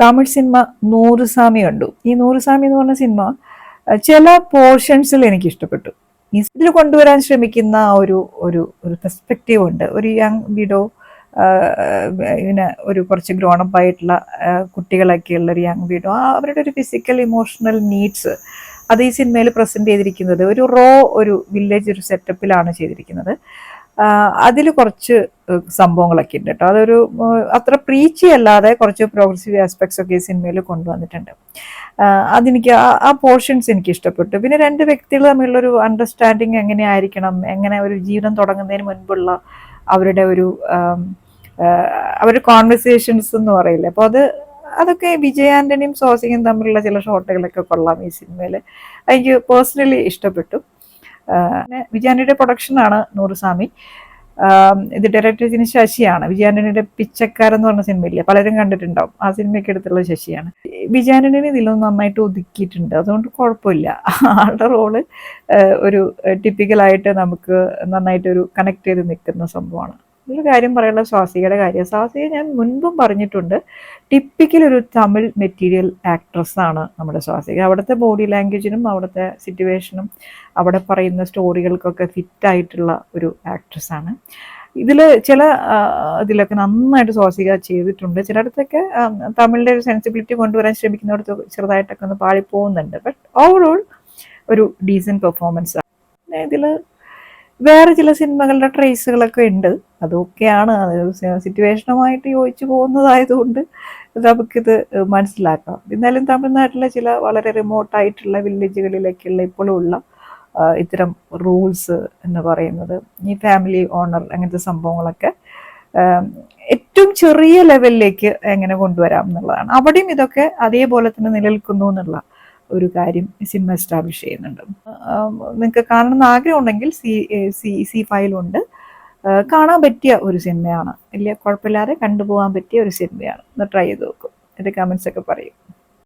Tamil cinema നൂറുസാമി കണ്ടു. ഈ നൂറുസാമി എന്ന് പറഞ്ഞ സിനിമ ചില പോർഷൻസിൽ എനിക്ക് ഇഷ്ടപ്പെട്ടു. ഇതിൽ കൊണ്ടുവരാൻ ശ്രമിക്കുന്ന ഒരു ഒരു ഒരു പെർസ്പെക്റ്റീവ് ഉണ്ട്. ഒരു യങ് വിഡോ, ഇങ്ങനെ ഒരു കുറച്ച് ഗ്രോണപ്പ് ആയിട്ടുള്ള കുട്ടികളൊക്കെ ഉള്ള ഒരു യങ് വിഡോ, അവരുടെ ഒരു ഫിസിക്കൽ ഇമോഷണൽ നീഡ്സ് അത് ഈ സിനിമയിൽ പ്രസന്റ് ചെയ്തിരിക്കുന്നത് ഒരു ഒരു വില്ലേജ് ഒരു സെറ്റപ്പിലാണ് ചെയ്തിരിക്കുന്നത്. അതിൽ കുറച്ച് സംഭവങ്ങളൊക്കെ ഉണ്ട് കേട്ടോ. അതൊരു അത്ര പ്രീച്ചി അല്ലാതെ കുറച്ച് പ്രോഗ്രസീവ് ആസ്പെക്ട്സ് ഒക്കെ ഈ സിനിമയിൽ കൊണ്ടുവന്നിട്ടുണ്ട്. അതെനിക്ക് ആ പോർഷൻസ് എനിക്ക് ഇഷ്ടപ്പെട്ടു. പിന്നെ രണ്ട് വ്യക്തികൾ തമ്മിലുള്ളൊരു അണ്ടർസ്റ്റാൻഡിങ് എങ്ങനെയായിരിക്കണം, എങ്ങനെ ഒരു ജീവിതം തുടങ്ങുന്നതിന് മുൻപുള്ള അവരുടെ അവരുടെ കോൺവെർസേഷൻസ് എന്ന് പറയില്ലേ, അപ്പോൾ അതൊക്കെ വിജയ് ആന്റണിയും സ്വാസികയും തമ്മിലുള്ള ചില ഷോട്ടുകളൊക്കെ കൊള്ളാം ഈ സിനിമയിൽ. എനിക്ക് പേഴ്സണലി ഇഷ്ടപ്പെട്ടു. വിജയ് ആന്റണിയുടെ പ്രൊഡക്ഷനാണ് നൂറുസാമി. ഇത് ഡയറക്ടർ ചെയ്തിന് ശശിയാണ്. വിജയ് ആന്റണിയുടെ പിച്ചക്കാരൻ എന്ന് പറഞ്ഞ സിനിമയില്ലേ, പലരും കണ്ടിട്ടുണ്ടാവും. ആ സിനിമയ്ക്ക് എടുത്തുള്ള ശശിയാണ്. വിജയ് ആന്റണിനെ ഇതിലൊന്നും നന്നായിട്ട് ഒതുക്കിയിട്ടുണ്ട്, അതുകൊണ്ട് കുഴപ്പമില്ല. ആളുടെ റോള് ഒരു ടിപ്പിക്കലായിട്ട് നമുക്ക് നന്നായിട്ടൊരു കണക്ട് ചെയ്ത് നിൽക്കുന്ന സംഭവമാണ്. ഒരു കാര്യം പറയാനുള്ള സ്വാസികയുടെ കാര്യം. സ്വാസിക ഞാൻ മുൻപും പറഞ്ഞിട്ടുണ്ട്, ടിപ്പിക്കൽ ഒരു തമിഴ് മെറ്റീരിയൽ ആക്ട്രസ് ആണ് നമ്മുടെ സ്വാസിക. അവിടുത്തെ ബോഡി ലാംഗ്വേജിനും അവിടുത്തെ സിറ്റുവേഷനും അവിടെ പറയുന്ന സ്റ്റോറികൾക്കൊക്കെ ഫിറ്റായിട്ടുള്ള ഒരു ആക്ട്രസ് ആണ്. ചില ഇതിലൊക്കെ നന്നായിട്ട് സ്വാസിക ചെയ്തിട്ടുണ്ട്. ചിലയിടത്തൊക്കെ തമിഴിൻ്റെ ഒരു സെൻസിബിലിറ്റി കൊണ്ടുവരാൻ ശ്രമിക്കുന്നിടത്ത് ചെറുതായിട്ടൊക്കെ ഒന്ന് പാളിപ്പോകുന്നുണ്ട്. ബട്ട് ഓവറോൾ ഒരു ഡീസൻറ്റ് പെർഫോമൻസ് ആണ്. ഇതിൽ വേറെ ചില സിനിമകളുടെ ട്രേസുകളൊക്കെ ഉണ്ട്. അതൊക്കെയാണ് സിറ്റുവേഷനുമായിട്ട് യോജിച്ച് പോകുന്നതായതുകൊണ്ട് നമുക്കിത് മനസ്സിലാക്കാം. എന്നാലും തമിഴ്നാട്ടിലെ ചില വളരെ റിമോട്ടായിട്ടുള്ള വില്ലേജുകളിലേക്കുള്ള ഇപ്പോഴും ഉള്ള ഇത്തരം റൂൾസ് എന്ന് പറയുന്നത്, ഈ ഫാമിലി ഓണർ അങ്ങനത്തെ സംഭവങ്ങളൊക്കെ ഏറ്റവും ചെറിയ ലെവലിലേക്ക് എങ്ങനെ കൊണ്ടുവരാം എന്നുള്ളതാണ്. അവിടെയും ഇതൊക്കെ അതേപോലെ തന്നെ നിലനിൽക്കുന്നു എന്നുള്ള ഒരു കാര്യം സിനിമ എസ്റ്റാബ്ലിഷ് ചെയ്യുന്നുണ്ട്. നിങ്ങൾക്ക് കാണണമെന്ന് ആഗ്രഹമുണ്ടെങ്കിൽ C5 ഉണ്ട്. കാണാൻ പറ്റിയ ഒരു സിനിമയാണ്, വലിയ കുഴപ്പമില്ലാതെ കണ്ടുപോകാൻ പറ്റിയ ഒരു സിനിമയാണ്. ഒന്ന് ട്രൈ ചെയ്ത് നോക്കും. എൻ്റെ കമൻസ് ഒക്കെ പറയും.